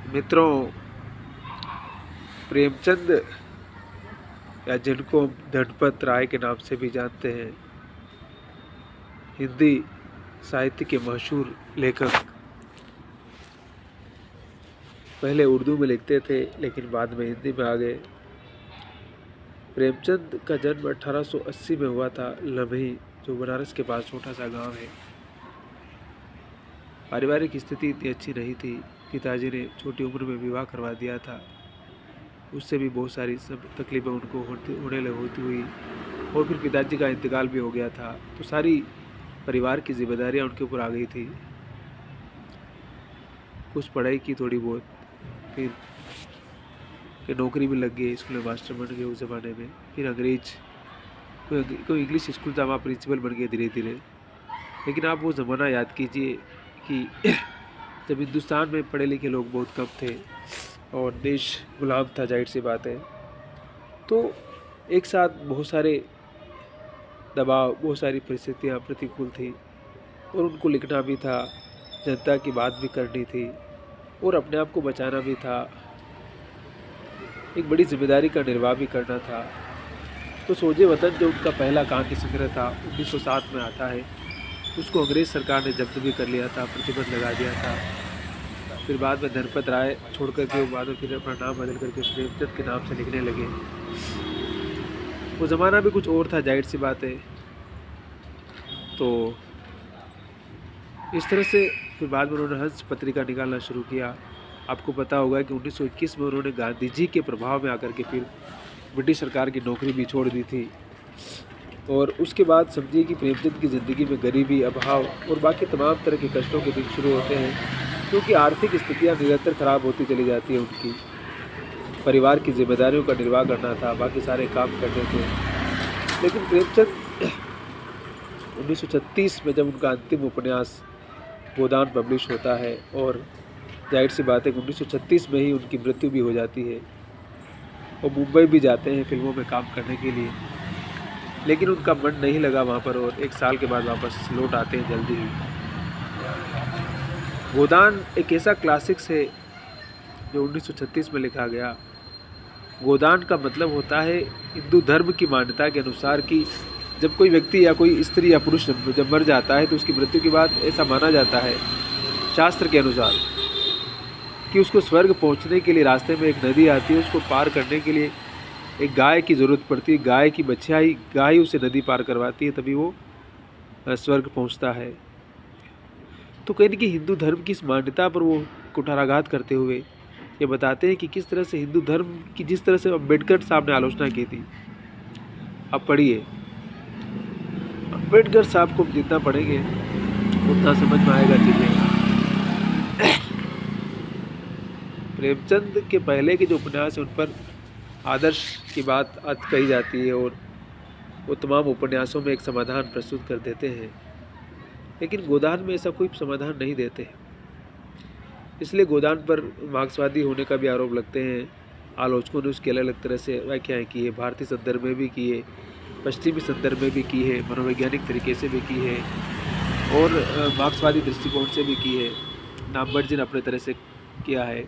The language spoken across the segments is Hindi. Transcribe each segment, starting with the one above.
मित्रों, प्रेमचंद या जिनको हम धनपत राय के नाम से भी जानते हैं, हिंदी साहित्य के मशहूर लेखक। पहले उर्दू में लिखते थे लेकिन बाद में हिंदी में आ गए। प्रेमचंद का जन्म 1880 में हुआ था लम्ही, जो बनारस के पास छोटा सा गांव है। पारिवारिक स्थिति इतनी अच्छी नहीं थी। पिताजी ने छोटी उम्र में विवाह करवा दिया था। उससे भी बहुत सारी सब तकलीफ़ें उनको होती हुई और फिर पिताजी का इंतकाल भी हो गया था, तो सारी परिवार की जिम्मेदारियां उनके ऊपर आ गई थी। कुछ पढ़ाई की थोड़ी बहुत, फिर कि नौकरी भी लग गई, स्कूल में मास्टर बन गए उस ज़माने में। फिर अंग्रेज कोई इंग्लिश स्कूल था, वहाँ प्रिंसिपल बन गए धीरे धीरे। लेकिन आप वो ज़माना याद कीजिए कि जब हिंदुस्तान में पढ़े लिखे लोग बहुत कम थे और देश गुलाम था, जाहिर सी बात है। तो एक साथ बहुत सारे दबाव, बहुत सारी परिस्थितियाँ प्रतिकूल थी और उनको लिखना भी था, जनता की बात भी करनी थी और अपने आप को बचाना भी था, एक बड़ी जिम्मेदारी का निर्वाह भी करना था। तो सोजे वतन जो उनका पहला काम की संग्रह था 1907 में आता है, उसको अंग्रेज़ सरकार ने जब्त भी कर लिया था, प्रतिबंध लगा दिया था। फिर बाद में धनपत राय छोड़ करके बाद में फिर अपना नाम बदल करके प्रेमचंद के नाम से लिखने लगे। वो ज़माना भी कुछ और था, जाहिर सी बात है। तो इस तरह से फिर बाद में उन्होंने हंस पत्रिका निकालना शुरू किया। आपको पता होगा कि 1921 में उन्होंने गांधी जी के प्रभाव में आकर के फिर ब्रिटिश सरकार की नौकरी भी छोड़ दी थी। और उसके बाद समझिए कि प्रेमचंद की ज़िंदगी में गरीबी, अभाव और बाकी तमाम तरह के कष्टों के दिन शुरू होते हैं, क्योंकि आर्थिक स्थितियाँ निरंतर ख़राब होती चली जाती है। उनकी परिवार की जिम्मेदारियों का निर्वाह करना था, बाकी सारे काम करने थे। लेकिन प्रेमचंद 1936 में जब उनका अंतिम उपन्यास गोदान पब्लिश होता है, और जाहिर सी बात है कि 1936 में ही उनकी मृत्यु भी हो जाती है। वो मुंबई भी जाते हैं फिल्मों में काम करने के लिए, लेकिन उनका मन नहीं लगा वहाँ पर और 1 साल के बाद वापस लौट आते हैं जल्दी ही। गोदान एक ऐसा क्लासिक्स है जो 1936 में लिखा गया। गोदान का मतलब होता है हिंदू धर्म की मान्यता के अनुसार कि जब कोई व्यक्ति या कोई स्त्री या पुरुष जब मर जाता है तो उसकी मृत्यु के बाद ऐसा माना जाता है शास्त्र के अनुसार कि उसको स्वर्ग पहुंचने के लिए रास्ते में एक नदी आती है, उसको पार करने के लिए एक गाय की ज़रूरत पड़ती है। गाय की बच्चियाँ ही गाय उसे नदी पार करवाती है, तभी वो स्वर्ग पहुंचता है। तो कहीं न कहीं हिंदू धर्म की इस मान्यता पर वो कुठाराघात करते हुए ये बताते हैं कि किस तरह से हिंदू धर्म की, जिस तरह से अम्बेडकर साहब ने आलोचना की थी। आप पढ़िए, अम्बेडकर साहब को जितना पढ़ेंगे उतना समझ में आएगा चीज़ें। प्रेमचंद के पहले के जो उपन्यास हैं उन पर आदर्श की बात कही जाती है और वो तमाम उपन्यासों में एक समाधान प्रस्तुत कर देते हैं, लेकिन गोदान में ऐसा कोई समाधान नहीं देते। इसलिए गोदान पर मार्क्सवादी होने का भी आरोप लगते हैं। आलोचकों ने उसकी अलग अलग तरह से व्याख्याएँ की है, भारतीय संदर्भ में भी की है, पश्चिमी संदर्भ में भी की है, मनोवैज्ञानिक तरीके से भी की है और मार्क्सवादी दृष्टिकोण से भी की है। नामवर जी ने अपने तरह से किया है,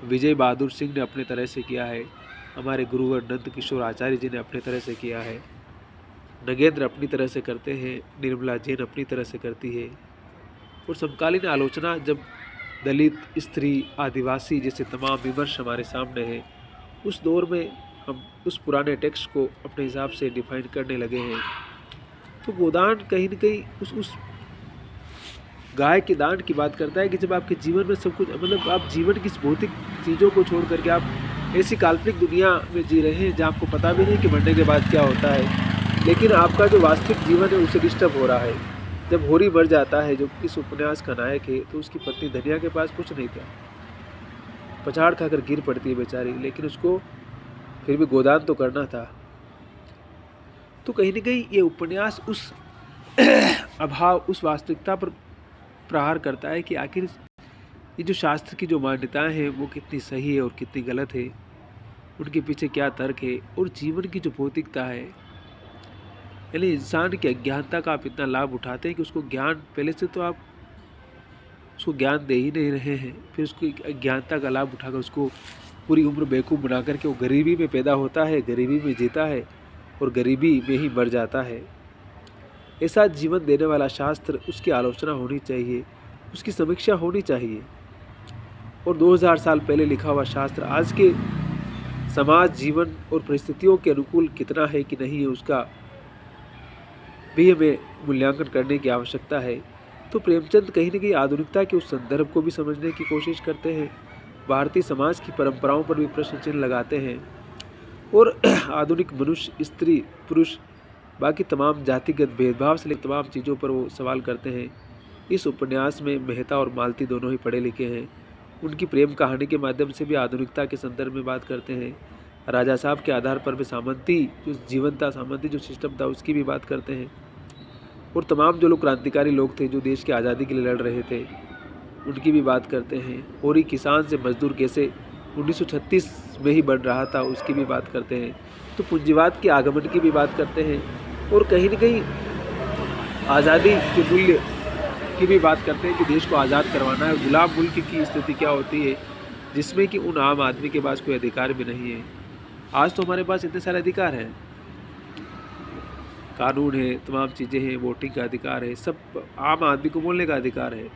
विजय बहादुर सिंह ने अपने तरह से किया है, हमारे गुरुवर नंद किशोर आचार्य जी ने अपने तरह से किया है, नगेंद्र अपनी तरह से करते हैं, निर्मला जैन अपनी तरह से करती है। और समकालीन आलोचना, जब दलित, स्त्री, आदिवासी जैसे तमाम विमर्श हमारे सामने हैं, उस दौर में हम उस पुराने टेक्स्ट को अपने हिसाब से डिफाइन करने लगे हैं। तो गोदान कहीं न कहीं उस गाय के दान की बात करता है कि जब आपके जीवन में सब कुछ, मतलब आप जीवन की भौतिक चीज़ों को छोड़ करके आप ऐसी काल्पनिक दुनिया में जी रहे हैं जहाँ आपको पता भी नहीं कि मरने के बाद क्या होता है, लेकिन आपका जो वास्तविक जीवन है उसे डिस्टर्ब हो रहा है। जब होरी मर जाता है, जो इस उपन्यास का नायक है, तो उसकी पत्नी धनिया के पास कुछ नहीं था, पछाड़ खाकर गिर पड़ती है बेचारी, लेकिन उसको फिर भी गोदान तो करना था। तो कहीं न कहीं ये उपन्यास उस अभाव, उस वास्तविकता पर प्रहार करता है कि आखिर ये जो शास्त्र की जो मान्यताएं हैं वो कितनी सही है और कितनी गलत है, उनके पीछे क्या तर्क है, और जीवन की जो भौतिकता है, यानी इंसान की अज्ञानता का आप इतना लाभ उठाते हैं कि उसको ज्ञान पहले से तो आप उसको ज्ञान दे ही नहीं रहे हैं, फिर उसकी अज्ञानता का लाभ उठाकर उसको पूरी उम्र बेवकूफ़ बना करके वो गरीबी में पैदा होता है, गरीबी में जीता है और गरीबी में ही मर जाता है। ऐसा जीवन देने वाला शास्त्र, उसकी आलोचना होनी चाहिए, उसकी समीक्षा होनी चाहिए। और 2000 साल पहले लिखा हुआ शास्त्र आज के समाज, जीवन और परिस्थितियों के अनुकूल कितना है कि नहीं है, उसका भी हमें मूल्यांकन करने की आवश्यकता है। तो प्रेमचंद कहीं न कहीं आधुनिकता के उस संदर्भ को भी समझने की कोशिश करते हैं, भारतीय समाज की परंपराओं पर भी प्रश्न चिन्ह लगाते हैं और आधुनिक मनुष्य, स्त्री, पुरुष, बाकी तमाम जातिगत भेदभाव से लेकर तमाम चीज़ों पर वो सवाल करते हैं। इस उपन्यास में मेहता और मालती दोनों ही पढ़े लिखे हैं। उनकी प्रेम कहानी के माध्यम से भी आधुनिकता के संदर्भ में बात करते हैं। राजा साहब के आधार पर भी सामंती जो जीवन था, सामंती जो सिस्टम था, उसकी भी बात करते हैं। और तमाम जो लोग क्रांतिकारी लोग थे, जो देश की आज़ादी के लिए लड़ रहे थे, उनकी भी बात करते हैं। और ही किसान से मजदूर कैसे 1936 में ही बढ़ रहा था, उसकी भी बात करते हैं। तो पूंजीवाद के आगमन की भी बात करते हैं और कहीं न कहीं आज़ादी के मूल्य की भी बात करते हैं कि देश को आज़ाद करवाना है। गुलाम मुल्क की स्थिति क्या होती है जिसमें कि उन आम आदमी के पास कोई अधिकार भी नहीं है। आज तो हमारे पास इतने सारे अधिकार हैं, कानून है, तमाम चीज़ें हैं, वोटिंग का अधिकार है, सब आम आदमी को बोलने का अधिकार है।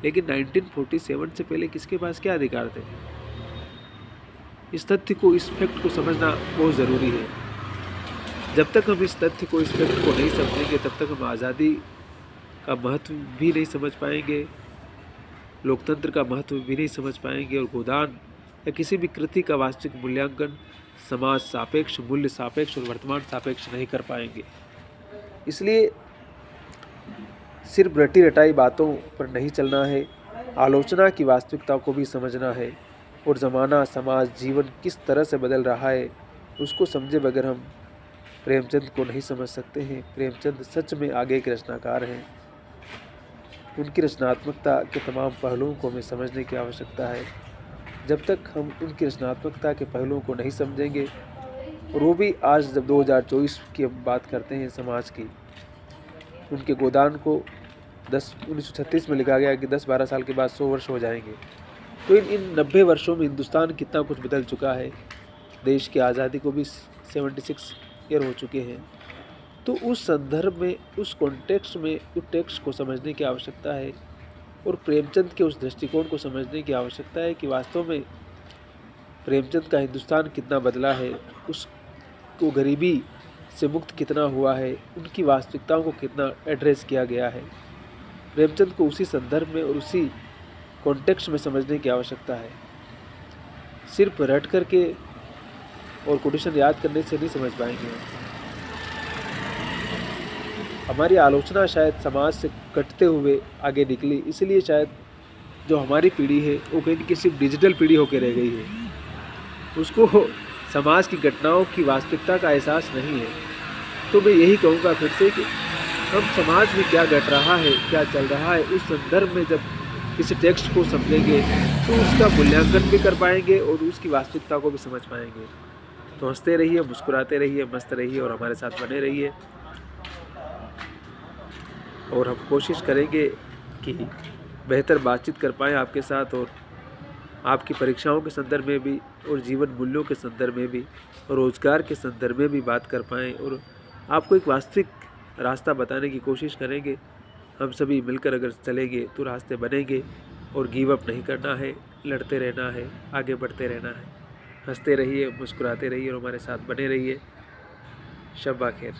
लेकिन 1947 से पहले किसके पास क्या अधिकार थे? इस तथ्य को, इस फैक्ट को समझना बहुत ज़रूरी है। जब तक हम इस तथ्य को, इस फैक्ट को नहीं समझेंगे, तब तक हम आज़ादी का महत्व भी नहीं समझ पाएंगे, लोकतंत्र का महत्व भी नहीं समझ पाएंगे और गोदान या किसी भी कृति का वास्तविक मूल्यांकन समाज सापेक्ष, मूल्य सापेक्ष और वर्तमान सापेक्ष नहीं कर पाएंगे। इसलिए सिर्फ रटी रटाई बातों पर नहीं चलना है, आलोचना की वास्तविकता को भी समझना है और ज़माना, समाज, जीवन किस तरह से बदल रहा है उसको समझे बगैर हम प्रेमचंद को नहीं समझ सकते हैं। प्रेमचंद सच में आगे के रचनाकार हैं। उनकी रचनात्मकता के तमाम पहलुओं को हमें समझने की आवश्यकता है। जब तक हम उनकी रचनात्मकता के पहलुओं को नहीं समझेंगे, और वो भी आज जब 2024 की हम बात करते हैं समाज की, उनके गोदान को 1936 में लिखा गया कि 10-12 साल के बाद 100 वर्ष हो जाएंगे। तो इन 90 वर्षों में हिंदुस्तान कितना कुछ बदल चुका है। देश की आज़ादी को भी 76 ईयर हो चुके हैं। तो उस संदर्भ में, उस कॉन्टेक्स्ट में उस टेक्स्ट को समझने की आवश्यकता है और प्रेमचंद के उस दृष्टिकोण को समझने की आवश्यकता है कि वास्तव में प्रेमचंद का हिंदुस्तान कितना बदला है, उसको गरीबी से मुक्त कितना हुआ है, उनकी वास्तविकताओं को कितना एड्रेस किया गया है। प्रेमचंद को उसी संदर्भ में और उसी कॉन्टेक्स्ट में समझने की आवश्यकता है। सिर्फ रट करके और कोटेशन याद करने से नहीं समझ पाएंगे। हमारी आलोचना शायद समाज से कटते हुए आगे निकली, इसलिए शायद जो हमारी पीढ़ी है वो कहीं कि सिर्फ डिजिटल पीढ़ी होकर रह गई है, उसको समाज की घटनाओं की वास्तविकता का एहसास नहीं है। तो मैं यही कहूँगा फिर से कि हम समाज में क्या घट रहा है, क्या चल रहा है, उस संदर्भ में जब किसी टेक्स्ट को समझेंगे तो उसका मूल्यांकन भी कर पाएंगे और उसकी वास्तविकता को भी समझ पाएंगे। तो हंसते रहिए, मुस्कुराते रहिए, मस्त रहिए और हमारे साथ बने रहिए। और हम कोशिश करेंगे कि बेहतर बातचीत कर पाएँ आपके साथ और आपकी परीक्षाओं के संदर्भ में भी और जीवन मूल्यों के संदर्भ में भी और रोज़गार के संदर्भ में भी बात कर पाएँ और आपको एक वास्तविक रास्ता बताने की कोशिश करेंगे। हम सभी मिलकर अगर चलेंगे तो रास्ते बनेंगे और गिव अप नहीं करना है, लड़ते रहना है, आगे बढ़ते रहना है। हंसते रहिए, मुस्कुराते रहिए और हमारे साथ बने रहिए। शब्बा खैर।